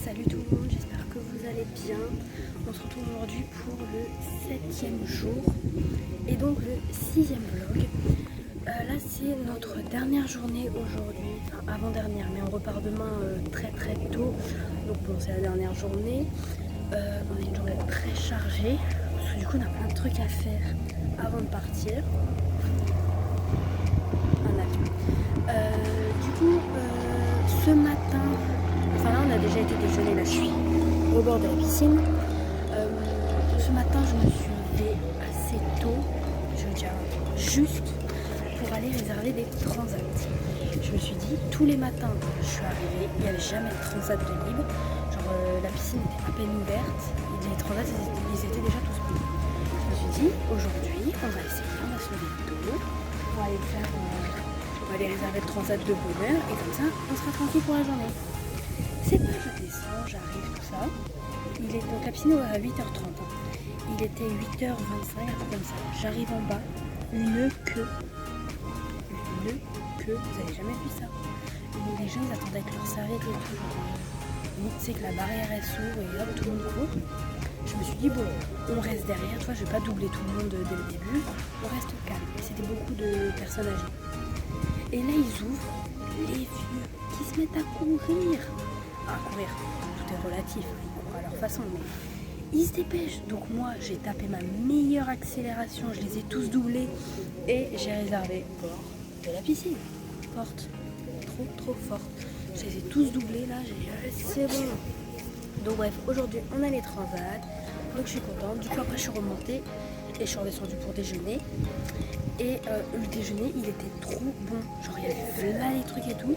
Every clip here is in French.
Salut tout le monde, j'espère que vous allez bien. On se retrouve aujourd'hui pour le 7e jour et donc le 6e vlog. Là c'est notre dernière journée aujourd'hui, enfin avant-dernière, mais on repart demain très tôt. Donc bon, c'est la dernière journée. On a une journée très chargée parce que du coup on a plein de trucs à faire avant de partir. Un avion. Ce matin, enfin là on a déjà été déjeuner, là je suis au bord de la piscine. Ce matin je me suis levée assez tôt, je veux dire juste pour aller réserver des transats. Je me suis dit, tous les matins je suis arrivée, il n'y avait jamais de transat de libre. Genre la piscine était à peine ouverte et les transats ils étaient déjà tous pris. Je me suis dit, aujourd'hui on va essayer, on va se lever tôt, on va aller faire... on va aller réserver le transat de bonne heure et comme ça on sera tranquille pour la journée. C'est pas, je descends, j'arrive, tout ça. Donc la piscine est à 8h30. Il était 8h25, un peu comme ça. J'arrive en bas, une queue. Vous avez jamais vu ça. Les gens ils attendaient avec leur serviette et tout. Tu sais que la barrière elle s'ouvre et hop, tout le monde court. Je me suis dit bon, on reste derrière, tu vois, je vais pas doubler tout le monde dès le début. On reste calme. Et c'était beaucoup de personnes âgées. Et là ils ouvrent, les vieux qui se mettent à courir. Tout est relatif, ils courent à leur façon, mais ils se dépêchent. Donc moi j'ai tapé ma meilleure accélération, je les ai tous doublés et j'ai réservé bord de la piscine. Forte, trop forte. Je les ai tous doublés là, j'ai dit c'est bon. Donc bref, aujourd'hui on a les transats, donc je suis contente. Du coup après je suis remontée et je suis redescendue pour déjeuner. Et le déjeuner il était trop bon, genre il y avait là les trucs et tout,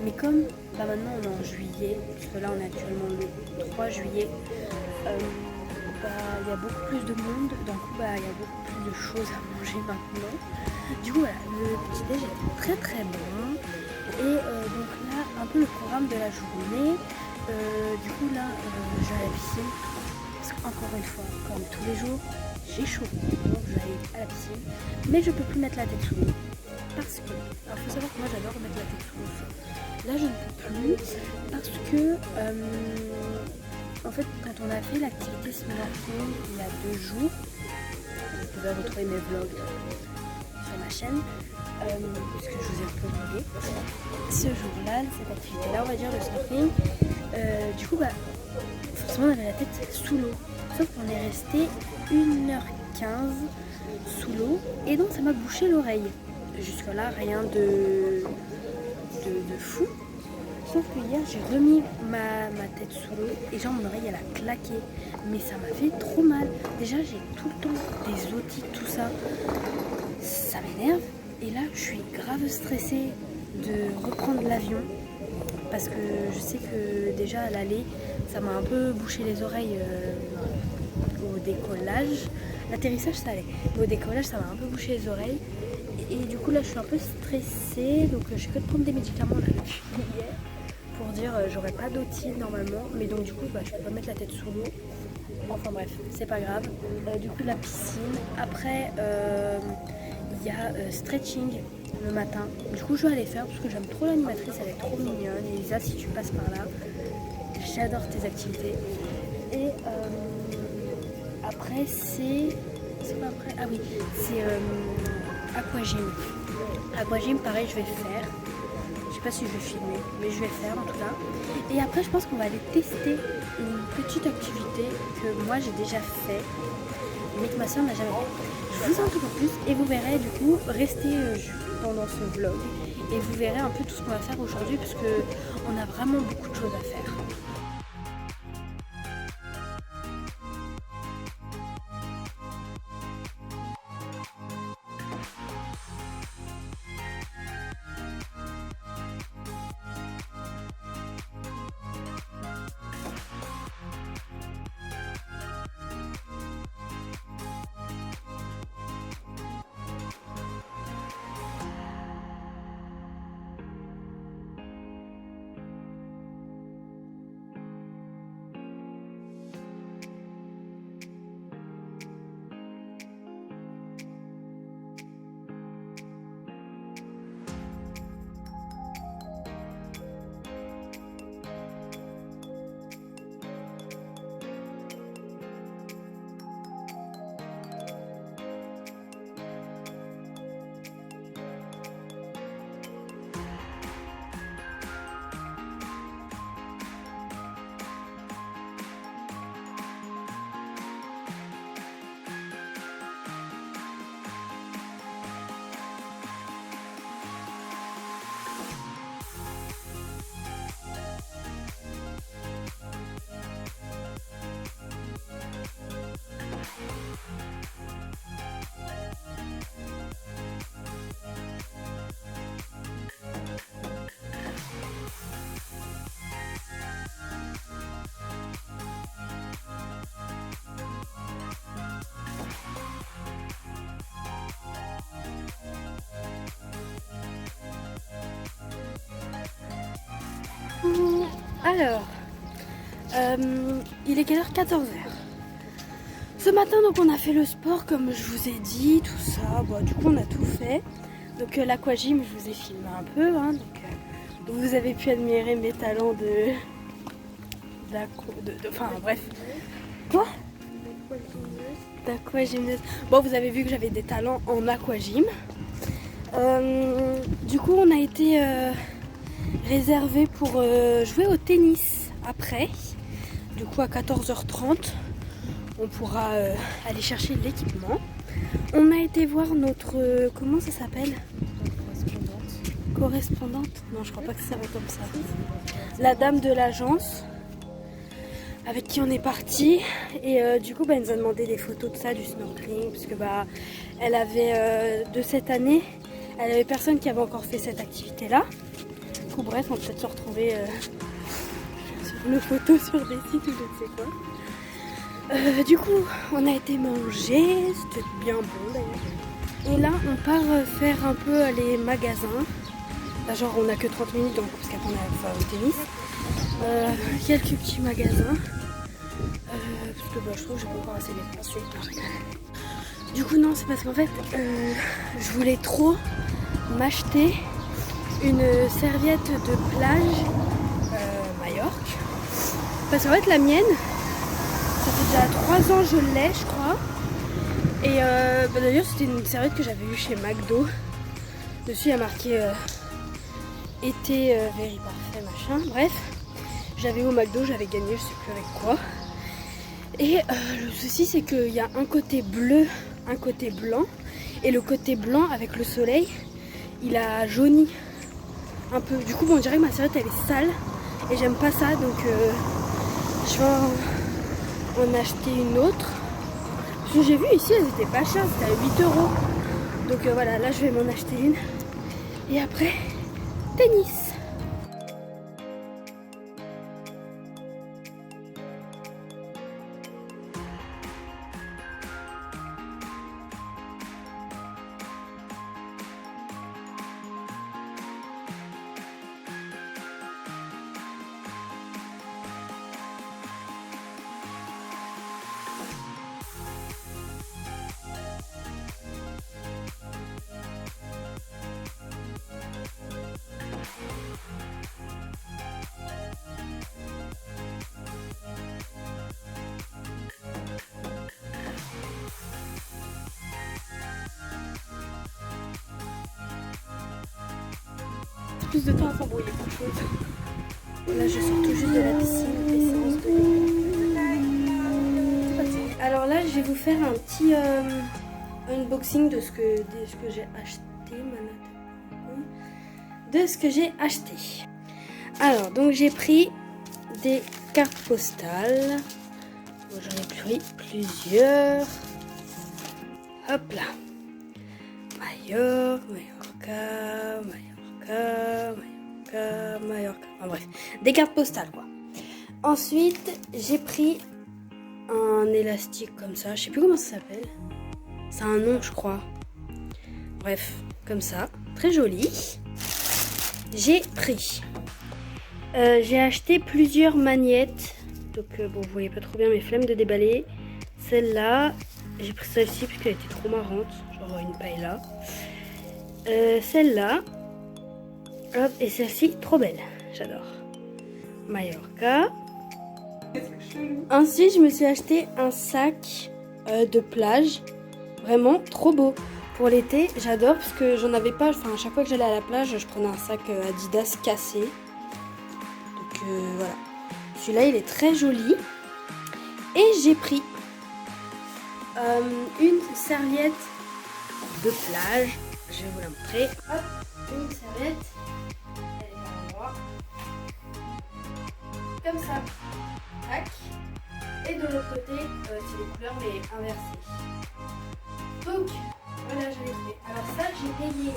mais comme maintenant on est en juillet, parce que là on est actuellement le 3 juillet, il y a beaucoup plus de monde, donc il y a beaucoup plus de choses à manger maintenant. Du coup voilà, le petit déj était très bon, et donc là un peu le programme de la journée, du coup là je vais à la piscine, parce qu'encore une fois, comme tous les jours, j'ai chaud, donc je vais aller à la piscine, mais je peux plus mettre la tête sous l'eau parce que, alors faut savoir que moi j'adore mettre la tête sous l'eau. Là je ne peux plus parce que en fait quand on a fait l'activité snorkeling il y a 2 jours, vous pouvez retrouver mes vlogs sur ma chaîne puisque je vous ai un peu vlogué ce jour-là, cette activité-là on va dire, le snorkeling. Du coup forcément on avait la tête sous l'eau, sauf qu'on est resté 1h15 sous l'eau et donc ça m'a bouché l'oreille. Jusque là rien de fou, sauf que hier j'ai remis ma tête sous l'eau et genre mon oreille elle a claqué, mais ça m'a fait trop mal. Déjà j'ai tout le temps des otites, tout ça m'énerve, et là je suis grave stressée de reprendre l'avion parce que je sais que déjà à l'aller ça m'a un peu bouché les oreilles au décollage. L'atterrissage ça allait, mais au décollage ça m'a un peu bouché les oreilles et du coup là je suis un peu stressée, donc je vais que de prendre des médicaments là depuis hier pour dire j'aurais pas d'otite normalement, mais donc du coup je peux pas mettre la tête sous l'eau. Enfin bref, c'est pas grave. Du coup la piscine, après il y a stretching le matin, du coup je vais aller faire parce que j'aime trop l'animatrice, elle est trop mignonne. Elisa, si tu passes par là, j'adore tes activités. Et après c'est pas après, ah oui, c'est aquagym. Aquagym pareil je vais faire, je sais pas si je vais filmer, mais je vais faire en tout cas. Et après je pense qu'on va aller tester une petite activité que moi j'ai déjà fait mais que ma soeur n'a jamais fait. Je vous en dis un peu plus et vous verrez, du coup restez pendant ce vlog et vous verrez un peu tout ce qu'on va faire aujourd'hui parce que on a vraiment beaucoup de choses à faire. Coucou. Alors, il est quelle heure? 14 h. Ce matin, donc on a fait le sport comme je vous ai dit, tout ça. Bon, du coup, on a tout fait. Donc l'aquagym, je vous ai filmé un peu. Hein, donc vous avez pu admirer mes talents enfin bref. Quoi? D'aquagymneuse. Bon, vous avez vu que j'avais des talents en aquagym. Du coup, on a été réservé pour jouer au tennis après. Du coup, à 14 h 30, on pourra aller chercher l'équipement. On a été voir notre... comment ça s'appelle? Correspondante? Non, je crois pas que ça va comme ça. La dame de l'agence avec qui on est parti. Et du coup, elle nous a demandé des photos de ça, du snorkeling. Parce que elle avait, de cette année, elle avait personne qui avait encore fait cette activité-là. Du coup, bref, on peut peut-être se retrouver sur nos photos sur des sites ou je ne sais quoi. Du coup, on a été manger, c'était bien bon d'ailleurs. Et là, on part faire un peu les magasins. Là, genre, on a que 30 minutes donc, parce qu'après on a au tennis. Quelques petits magasins. Parce que je trouve que j'ai pas encore assez dépensé. Du coup, non, c'est parce qu'en fait, je voulais trop m'acheter une serviette de plage Majorque. Parce qu'en fait, la mienne, ça fait déjà 3 ans je l'ai, je crois. Et d'ailleurs, c'était une serviette que j'avais eue chez McDo. Dessus, il y a marqué été very parfait, machin. Bref, j'avais au McDo, j'avais gagné, je sais plus avec quoi. Et le souci, c'est qu'il y a un côté bleu, un côté blanc. Et le côté blanc, avec le soleil, il a jauni un peu. Du coup, on dirait que ma serviette, elle est sale. Et j'aime pas ça, donc je vais en acheter une autre. Parce que j'ai vu ici, elles étaient pas chères, c'était à 8 €. Donc voilà, là, je vais m'en acheter une. Et après, tennis. Plus de temps à s'embrouiller pour chose. Là, je sors tout juste de la piscine et séance de yoga. Alors là, je vais vous faire un petit unboxing de ce que j'ai acheté. De ce que j'ai acheté. Alors, donc j'ai pris des cartes postales. Bon, j'en ai pris plusieurs. Hop là. Mallorca. Enfin bref, des cartes postales quoi. Ensuite, j'ai pris un élastique comme ça. Je sais plus comment ça s'appelle. C'est un nom, je crois. Bref, comme ça. Très joli. J'ai pris. J'ai acheté plusieurs magnettes. Donc bon, vous voyez pas trop bien mes flemmes de déballer. Celle-là, j'ai pris celle-ci parce qu'elle était trop marrante. Genre une paella. Celle-là. Hop, et celle-ci, trop belle, j'adore. Mallorca. Ensuite, je me suis acheté un sac de plage. Vraiment trop beau. Pour l'été, j'adore parce que j'en avais pas. Enfin, à chaque fois que j'allais à la plage, je prenais un sac Adidas cassé. Donc voilà. Celui-là, il est très joli. Et j'ai pris une serviette de plage. Je vais vous la montrer. Hop, une serviette. Comme ça, tac. Et de l'autre côté, c'est les couleurs mais inversées. Donc, voilà, j'avais fait. Alors ça, j'ai payé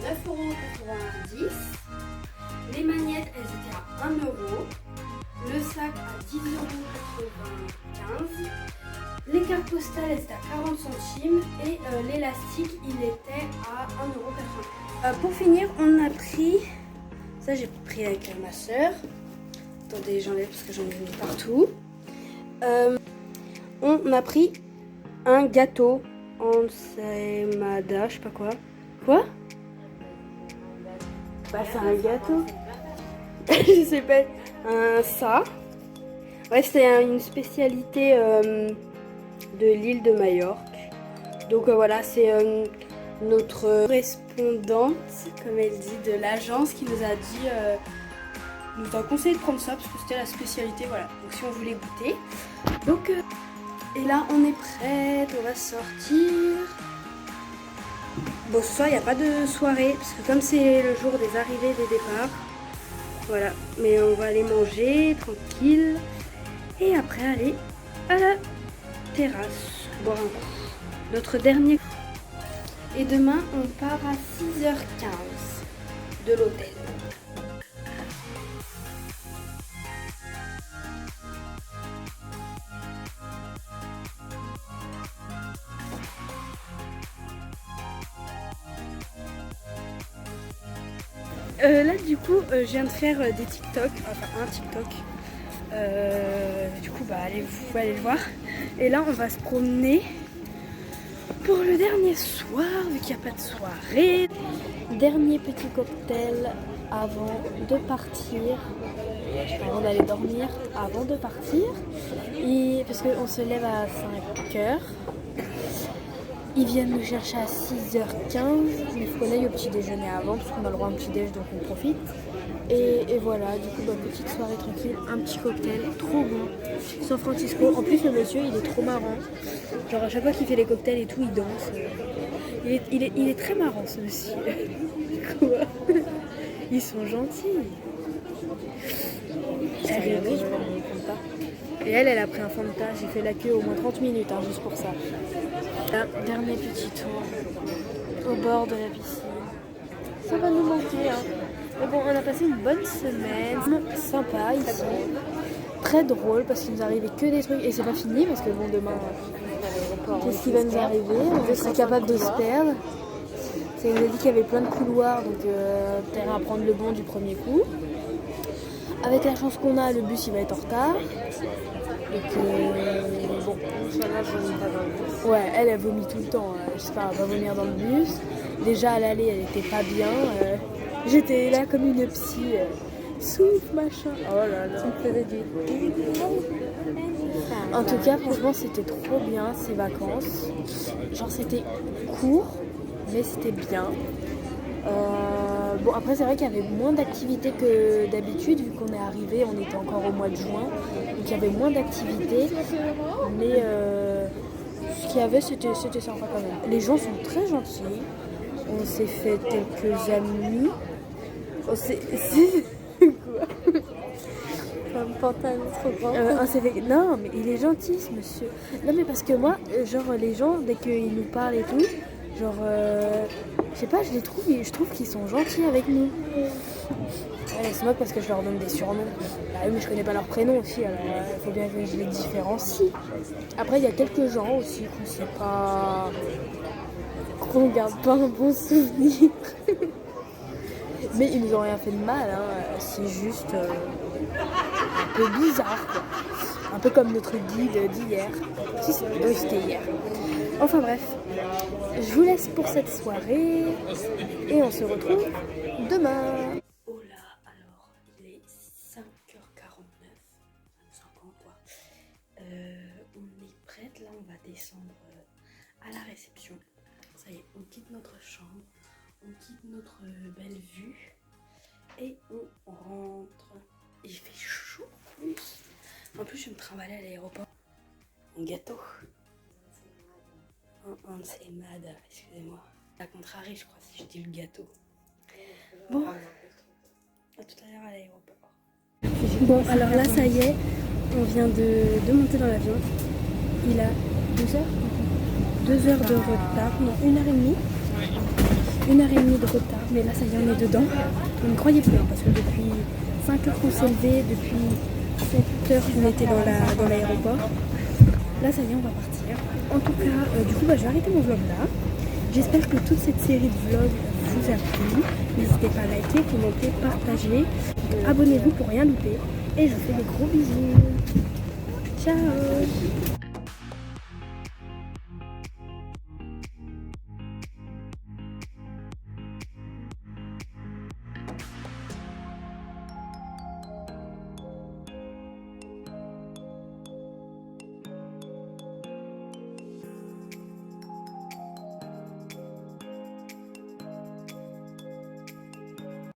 9,90 €. Les magnettes, elles étaient à 1 €. Le sac à 10,95 €. Les cartes postales, elles étaient à 40 centimes. Et l'élastique, il était à 1,80 €. Pour finir, on a pris... Ça, j'ai pris avec ma soeur. Attendez, j'enlève parce que j'en ai mis partout. On a pris un gâteau ensaïmada, je sais pas quoi. Quoi? Bah c'est un gâteau. Je sais pas. Ça. Ouais, c'est une spécialité de l'île de Majorque. Donc voilà, c'est notre correspondante, comme elle dit, de l'agence qui nous a dit, nous a conseillé de prendre ça parce que c'était la spécialité, voilà. Donc si on voulait goûter. Donc, et là on est prête, on va sortir. Bon, ce soir il n'y a pas de soirée parce que comme c'est le jour des arrivées et des départs, voilà. Mais on va aller manger tranquille et après aller à la terrasse boire un coup. Notre dernier. Et demain, on part à 6h15 de l'hôtel. Là, du coup, je viens de faire des TikTok, enfin un TikTok. Du coup, bah, vous pouvez aller le voir. Et là, on va se promener pour le dernier soir, vu qu'il n'y a pas de soirée. Dernier petit cocktail avant de partir, avant d'aller dormir, avant de partir. Et, parce qu'on se lève à 5h. Ils viennent nous chercher à 6h15. Mais il faut qu'on aille au petit déjeuner avant, parce qu'on a le droit à un petit déj, donc on profite. Et voilà, du coup, bah, petite soirée tranquille, un petit cocktail, trop bon. San Francisco. En plus, le monsieur, il est trop marrant. Genre, à chaque fois qu'il fait les cocktails et tout, il danse. Il est très marrant, ce monsieur. Quoi? Ils sont gentils. Et elle a pris un Fanta. J'ai fait la queue au moins 30 minutes, hein, juste pour ça. Là, dernier petit tour au bord de la piscine. Ça va nous manquer, hein. Mais bon, on a passé une bonne semaine, sympa ici, très drôle parce qu'il nous arrivait que des trucs et c'est pas fini parce que bon demain, qu'est-ce qui va nous arriver? On serait capable de se perdre. Ça nous a dit qu'il y avait plein de couloirs donc terrain à prendre le bon du premier coup. Avec la chance qu'on a, le bus il va être en retard. Donc bon, Inch'Allah, je vomis pas dans le bus. Ouais, elle vomit tout le temps. J'espère qu'elle va vomir dans le bus. Déjà à l'aller, elle était pas bien. J'étais là comme une psy, souffle, machin. Oh là là. Tu me faisais du. En tout cas, franchement, c'était trop bien ces vacances. Genre, c'était court, mais c'était bien. Bon, après, c'est vrai qu'il y avait moins d'activités que d'habitude, vu qu'on est arrivé, on était encore au mois de juin. Donc, il y avait moins d'activités. Mais ce qu'il y avait, c'était sympa quand même. Les gens sont très gentils. On s'est fait quelques amis. On s'est... Quoi? Un pantalon trop grand. Non, mais il est gentil ce monsieur. Non, mais parce que moi, genre les gens, dès qu'ils nous parlent et tout, genre, je sais pas, je trouve qu'ils sont gentils avec nous. Ouais, c'est moi parce que je leur donne des surnoms. Bah, mais je connais pas leur prénom aussi, alors il faut bien que je les différencie. Après, il y a quelques gens aussi qu'on sait pas... qu'on garde pas un bon souvenir. Mais ils nous ont rien fait de mal, hein. C'est juste un peu bizarre, quoi. Un peu comme notre guide d'hier. Si, c'était hier. Enfin bref, je vous laisse pour cette soirée et on se retrouve demain. Oh là, alors il est 5h49, 50 quoi. On est prête, là on va descendre à la réception. Ça y est, on quitte notre chambre. On quitte notre belle vue et on rentre. Il fait chaud en plus. En plus, je vais me trimballer à l'aéroport. Un gâteau. Un ensaïmada, excusez-moi. La contrarie, je crois, si je dis le gâteau. Bon, à tout à l'heure à l'aéroport. Bon, alors là, ça y est, on vient de monter dans l'avion. Il a 2 heures 2 heures de retard, non, 1h30. 1h30 de retard, mais là ça y est, on est dedans. On ne croyait plus, hein, parce que depuis 5h qu'on s'est levé, depuis 7h qu'on était dans l'aéroport. Là ça y est, on va partir. En tout cas, du coup, je vais arrêter mon vlog là. J'espère que toute cette série de vlogs vous a plu. N'hésitez pas à liker, commenter, partager. Abonnez-vous pour rien louper. Et je vous fais des gros bisous. Ciao.